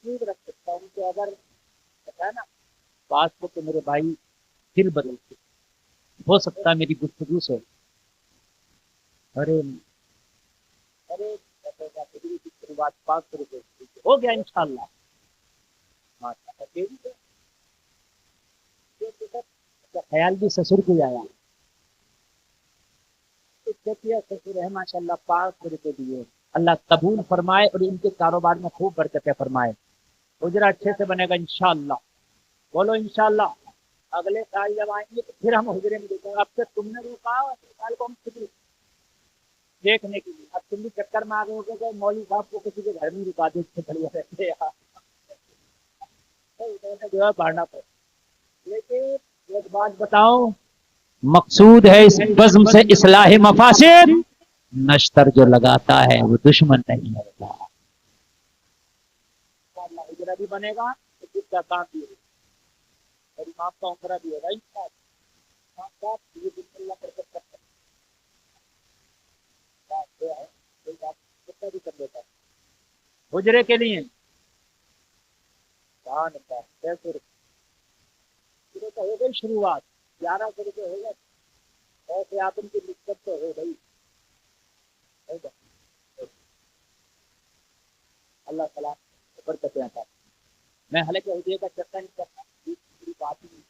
رکھ سکتا ہوں کہ اگر ہے نا بات کو تو میرے بھائی دل بدلتے، ہو سکتا ہے میری گفتگو سے ارے ارے بات 500 روپئے ہو گیا انشاءاللہ، خیال بھی سسر کو آیا، سسر ہے ماشاء اللہ، 500 روپئے دیے، اللہ قبول فرمائے اور ان کے کاروبار میں خوب برکتیں فرمائے، اجرا اچھے سے بنے گا انشاءاللہ، بولو انشاءاللہ۔ اگلے سال جب آئیں گے تو پھر ہم حجرے میں دیکھیں گے، اب سے تم نے روکا سال کو ہم خود دیکھنے کے لیے، اب تم بھی چکر میں آ گئے ہو کہ مولوی صاحب کو کسی کے گھر میں رکا دے بڑھیا رہتے جو ہے بڑھنا پڑے۔ لیکن ایک بات بتاؤں، مقصود ہے اس بزم سے اصلاح مفاسد، نشتر جو لگاتا ہے وہ دشمن نہیں ہوتا، حجرہ بھی بنے گا تو جس کا کام بھی ہوگا اور امام کا عمرہ بھی ہوگا حجرے کے لیے ہو گئی شروعات، 1100 روپئے ہو گئے، ایسے آپ ان کی نسبت تو ہو گئی، اللہ تعالیٰ برکتیں عطا فرمائے۔ میں حالانکہ حجرے کا چرچا نہیں کرتا، پوری بات ہی نہیں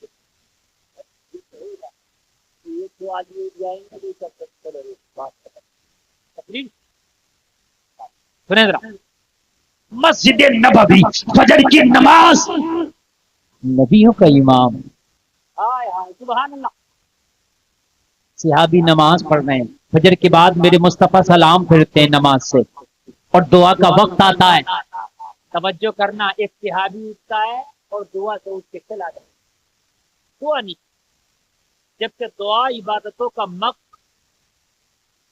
یہ جو آدمی جائیں گے بات تقریر سنیں ذرا، مسجد نبوی فجر کی نماز، نبیوں کا امام، سبحان اللہ، صحابی نماز پڑھ رہے ہیں، فجر کے بعد میرے مصطفیٰ سلام پھرتے ہیں نماز سے اور دعا کا وقت آتا ہے، توجہ کرنا، ایک صحابی اٹھتا ہے اور دعا سے اٹھ کے چلا جاتا ہے، دعا نہیں، جبکہ دعا عبادتوں کا مقصد،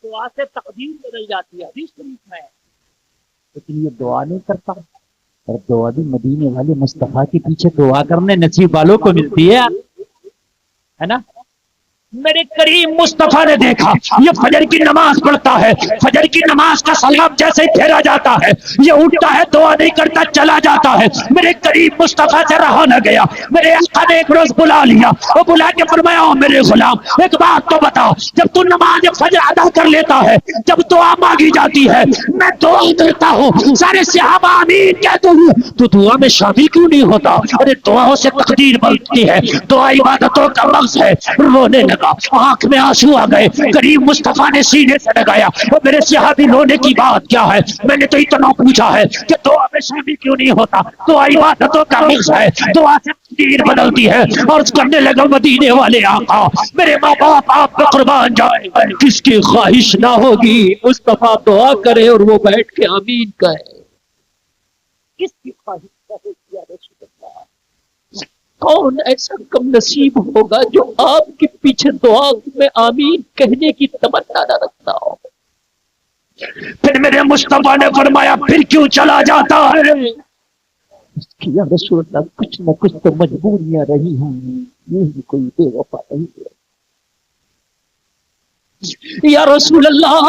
دعا سے تقدیر بدل جاتی ہے، حدیث شریف میں ہے، لیکن یہ دعا نہیں کرتا، اور دعا بھی مدینے والے مصطفیٰ کے پیچھے دعا کرنے نصیب والوں کو ملتی ہے نا۔ میرے کریم مصطفیٰ نے دیکھا یہ فجر کی نماز پڑھتا ہے، فجر کی نماز کا سلام جیسے ہی پھیرا جاتا ہے یہ اٹھتا ہے، دعا نہیں کرتا، چلا جاتا ہے۔ میرے کریم مصطفیٰ سے رہا نہ گیا، میرے آقا نے ایک روز بلا لیا، وہ بلا کے فرمایا او میرے غلام ایک بات تو بتا، جب تو نماز فجر ادا کر لیتا ہے، جب دعا مانگی جاتی ہے میں دعا کرتا ہوں، سارے صحابہ آمین کہتے ہیں، تو دعا میں شامل کیوں نہیں ہوتا؟ ارے دعاؤں سے تقدیر بنتی ہے، دعا عبادتوں کا مغز ہے۔ رونے لگا، آنکھ میں آنسو آ گئے، کریم مصطفیٰ نے سینے سے لگایا، اور میرے صحابی رونے کی بات کیا ہے؟ میں نے تو اتنا پوچھا ہے کہ دعا میں شامل کیوں نہیں ہوتا؟ دعا عبادتوں کا مغز ہے، دعا سے تقدیر بدلتی ہے۔ اور کرنے لگا مدینے والے آقا میرے ماں باپ آپ پہ قربان جائے، کس کی خواہش نہ ہوگی مصطفیٰ دعا کرے اور وہ بیٹھ کے آمین کہے؟ کس کی خواہش نہ ہوگی یا رسول اللہ؟ کون ایسا کم نصیب ہوگا جو آپ کے پیچھے دعا میں آمین کہنے کی تمنا نہ رکھتا ہو؟ پھر میرے مصطفیٰ نے فرمایا پھر کیوں چلا جاتا ہے؟ یا رسول اللہ کچھ نہ کچھ تو مجبوریاں رہی ہوں، یہ کوئی بے وفا نہیں ہے۔ یا رسول اللہ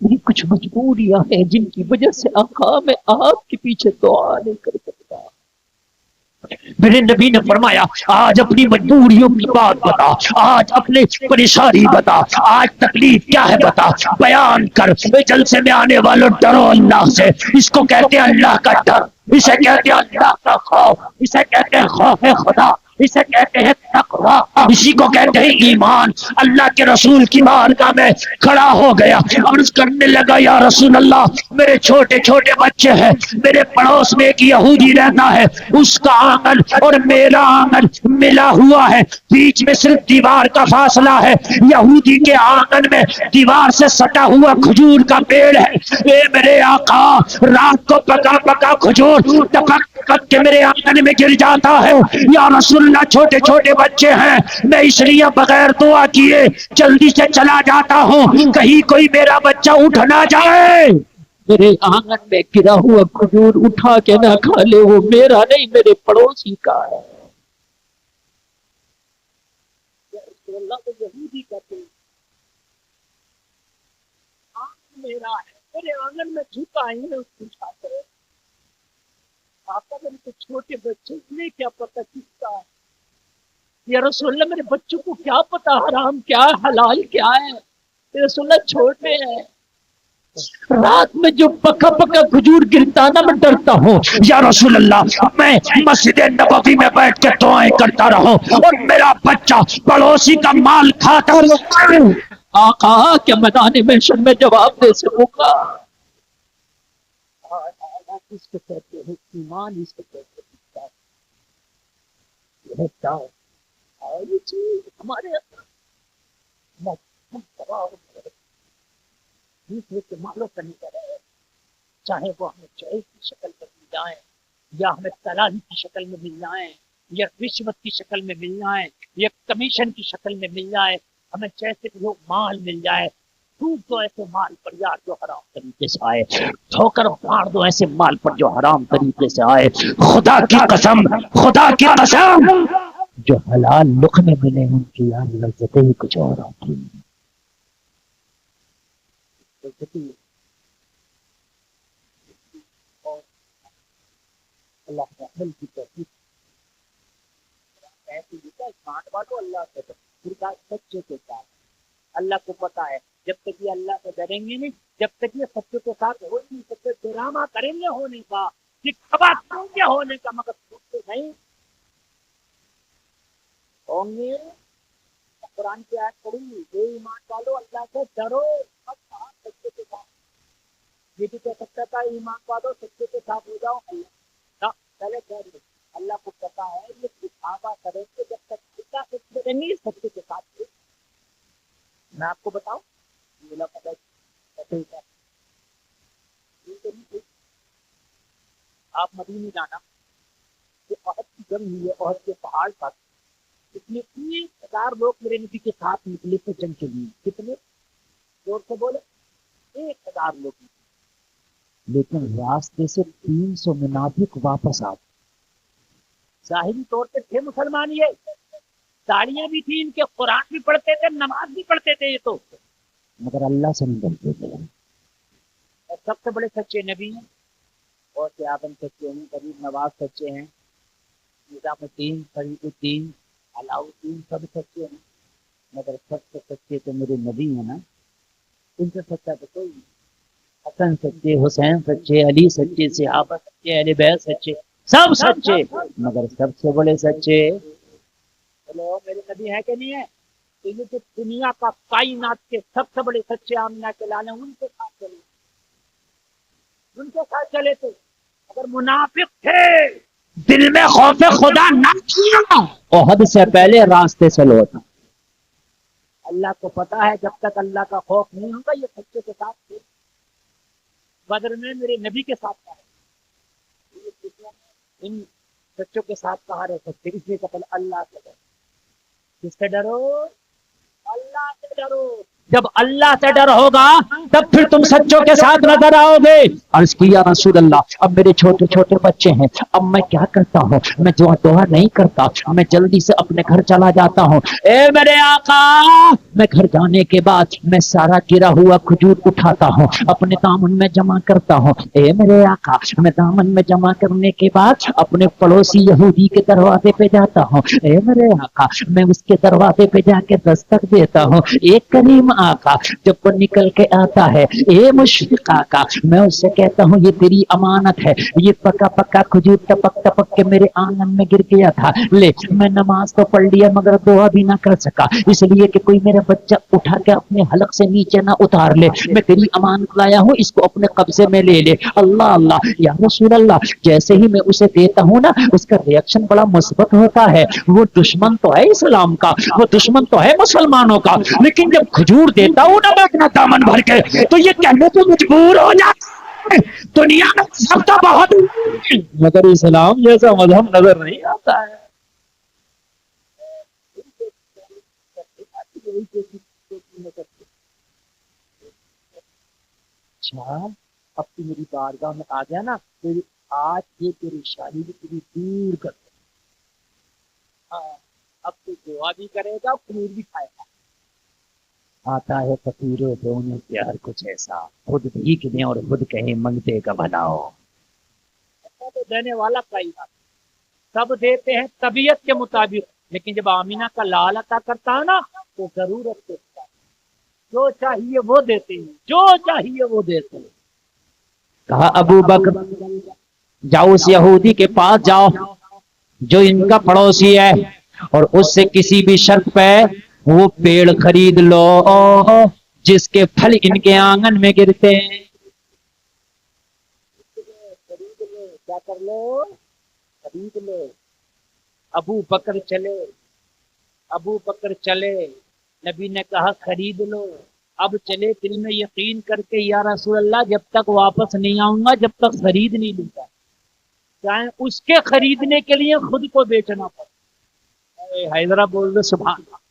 یہ کچھ مجبوریاں ہیں جن کی وجہ سے آقا میں آپ کے پیچھے دعا نہیں کر سکتا۔ میرے نبی نے فرمایا آج اپنی مجبوریوں کی بات بتا، آج اپنے پریشانی بتا، آج تکلیف کیا ہے بتا، بیان کر۔ جلسے میں آنے والوں ڈرو اللہ سے، اس کو کہتے ہیں اللہ کا ڈر، اسے کہتے ہیں اللہ کا خوف، اسے کہتے ہیں خوف خدا، اسے کہتے ہیں تقویٰ، اسی کو کہتے ہیں ایمان۔ اللہ کے رسول کی بارگاہ میں کھڑا ہو گیا، عرض کرنے لگا یا رسول اللہ میرے چھوٹے چھوٹے بچے ہیں، میرے پڑوس میں ایک یہودی رہتا ہے، اس کا آنگن اور میرا آنگن ملا ہوا ہے، بیچ میں صرف دیوار کا فاصلہ ہے، یہودی کے آنگن میں دیوار سے سٹا ہوا کھجور کا پیڑ ہے۔ اے میرے آقا رات کو پکا پکا کھجور ٹپک ٹپک کے میرے آنگن میں گر جاتا ہے، یا رسول اللہ چھوٹے چھوٹے بچے ہیں، میں اس لیے بغیر دعا کیے جلدی سے چلا جاتا ہوں کہیں کوئی میرا بچہ اٹھ نہ جائے، میرے آنگن میں گرا ہوا کھجور اٹھا کے نہ کھا لے، وہ میرا نہیں میرے پڑوسی کا ہے۔ اللہ کو یہودی کہتے ہیں میرا ہے، میرے آنگن میں جھوکا ہے اس کو اٹھاتے ہیں۔ آقا میرے تو چھوٹے بچے انہیں کیا پتہ کس کا ہے؟ یا رسول اللہ میرے بچوں کو کیا پتا حرام کیا ہے حلال کیا ہے؟ یا رسول اللہ چھوٹے ہیں، رات میں جو پکا پکا کھجور گرتا نا میں ڈرتا ہوں، یا رسول اللہ میں مسجد نبوی میں بیٹھ کے دعائیں کرتا رہوں اور میرا بچہ پڑوسی کا مال کھاتا رہے۔ آقا کیا میدان محشر میں جواب دے سکوں گا؟ اس کو کہتے ہیں ایمان، اس کو کہتے ہیں یہ چیز ہمارے دوسرے کے مالوں کا نہیں کرے، چاہے وہ ہمیں چائے کی شکل میں مل جائیں یا ہمیں تلالی کی شکل میں مل جائیں یا رشوت کی شکل میں مل جائیں یا کمیشن کی شکل میں مل جائے، ہمیں جیسے بھی ہو مال مل جائے، ٹوٹ دو ایسے مال پر یار جو حرام طریقے سے آئے، ٹھوکر پھاڑ دو ایسے مال پر جو حرام طریقے سے آئے۔ خدا کی قسم، خدا کی قسم جو حلال لقمے ملے ان کی یار لذتیں ہی کچھ اور آتی ہیں۔ اللہ کے عمل کی توفیق ایسی لکھا اسمارٹ باتوں اللہ سے سچے کے ساتھ، اللہ کو پتا ہے جب تک یہ اللہ سے ڈریں گے نہیں، جب تک یہ سچے کے ساتھ ہو نہیں سکتے، ڈرامہ کریں گے ہونے کا، دکھاوا کریں گے ہونے کا، مگر سوچتے نہیں ہوں گے۔ قرآن کی آیت پڑھی بے ایمان والو اللہ سے ڈرو، سچے کے ساتھ۔ یہ بھی کہہ سکتا تھا ایمان والو سچے کے ساتھ ہو جاؤ، اللہ پہلے کہہ دے اللہ کو پتا ہے یہ دکھاوا کریں گے جب تک اللہ سے ڈریں گے سچے کے ساتھ۔ میں آپ کو بتاؤں آپ مدینے جانا جو عہد کی جنگ ہوئی ہے، عہد کے پہاڑ پر اس میں 1000 لوگ میرے نبی کے ساتھ نکلے تھے جنگ کے لیے، کتنے زور سے بولے 1000 لوگ، لیکن راستے سے 300 منافق واپس آ گئے۔ ظاہری طور پہ تھے مسلمان یہ، داڑیاں بھی تھی ان کے، قرآن بھی پڑھتے تھے، نماز بھی پڑھتے تھے یہ تو، مگر اللہ سے نہیں ڈرتے تھے۔ اور سب سے بڑے سچے نبی ہیں، اور آدم سچے ہیں، غریب نواز سچے ہیں، نظام الدین، فرید الدین، علاء الدین، سب سچے ہیں، مگر سب سے سچے تو میرے نبی ہیں نا، ان سے سچا تو کوئی نہیں۔ حسن سچے، حسین سچے، علی سچے، صحابہ سچے، اہل بیت سچے، سب سچے، مگر سب سے بڑے سچے چلو میرے نبی ہے کہ نہیں ہے؟ یہ جو دنیا کا کائنات کے سب سے بڑے سچے آمنہ کے لال ہیں، ان کے ساتھ چلے، ان کے ساتھ چلے تھے۔ اگر منافق تھے، دل میں خوف خدا نہ کیا، عہد سے پہلے راستے سے لوٹا۔ اللہ کو پتا ہے جب تک اللہ کا خوف نہیں ہوگا یہ سچے کے ساتھ تھے۔ بدر میں میرے نبی کے ساتھ کہا ہے، ان سچوں کے ساتھ کہا رہے سکتے، اس لیے کہ اللہ سے ڈرو۔ کس سے ڈرو؟ اللہ سے ڈرو۔ جب اللہ سے ڈر ہوگا تب پھر تم سچوں کے ساتھ نظر آؤ گے۔ عرض کیا رسول اللہ اب میرے چھوٹے چھوٹے بچے ہیں، اب میں کیا کرتا ہوں؟ میں دعا نہیں کرتا، میں جلدی سے اپنے گھر چلا جاتا ہوں۔ اے میرے آقا، میں گھر جانے کے بعد میں سارا گرا ہوا کھجور اٹھاتا ہوں، اپنے دامن میں جمع کرتا ہوں۔ اے میرے آقا، میں دامن میں جمع کرنے کے بعد اپنے پڑوسی یہودی کے دروازے پہ جاتا ہوں۔ اے میرے آقا، میں اس کے دروازے پہ جا کے دستک دیتا ہوں۔ ایک کریم آقا جب وہ نکل کے آتا ہے، اے مشفق آقا، میں اس سے کہتا ہوں یہ تیری امانت ہے، یہ پکا پکا کھجور ٹپک ٹپک کے میرے آنگن میں گر گیا تھا، لے میں نماز تو پڑھ لیا مگر دعا بھی نہ کر سکا، اس لیے کہ کوئی میرا بچہ اٹھا کے اپنے حلق سے نیچے نہ اتار لے، میں تیری امانت لایا ہوں، اس کو اپنے قبضے میں لے لے۔ اللہ اللہ یا رسول اللہ، جیسے ہی میں اسے دیتا ہوں نا، اس کا ریئیکشن بڑا مثبت ہوتا ہے۔ وہ دشمن تو ہے اسلام کا، وہ دشمن تو ہے مسلمانوں کا، لیکن جب کھجور دیتا ہوں نا میں اپنا دامن بھر کے، تو یہ کہنے کو مجبور ہو جاتا ہے دنیا میں سب تو بہت مگر اسلام جیسا مذہب نظر نہیں آتا ہے۔ اچھا اب تو میری بارگاہ میں آ گیا نا، تو آج یہ تیری شادی بھی تیری دور کر دے۔ اب تو دعا بھی کرے گا، خمیر بھی کھائے گا۔ آتا ہے فقیروں پہ انہیں پیار کچھ ایسا، خود بھیک دیں اور خود کہیں منگتے کا بناؤ۔ تو دینے والا کوئی بات، سب دیتے ہیں طبیعت کے مطابق، لیکن جب آمینہ کا لال عطا کرتا ہے نا تو ضرورت کے جو چاہیے وہ دیتے ہیں، جو چاہیے وہ دیتے ہیں۔ کہا ابو بکر جاؤ اس یہودی کے پاس جاؤ جو ان کا پڑوسی ہے، اور اس سے کسی بھی شرط پہ وہ پیڑ خرید لو جس کے پھل ان کے آنگن میں گرتے ہیں۔ خرید لو، کیا کر لو؟ خرید لو۔ ابو بکر چلے، ابو بکر چلے، نبی نے کہا خرید لو۔ اب چلے دل میں یقین کر کے یا رسول اللہ جب تک واپس نہیں آؤں گا جب تک خرید نہیں لوں گا، چاہے اس کے خریدنے کے لیے خود کو بیچنا پڑے۔ حیدرہ بول دو سبحان اللہ۔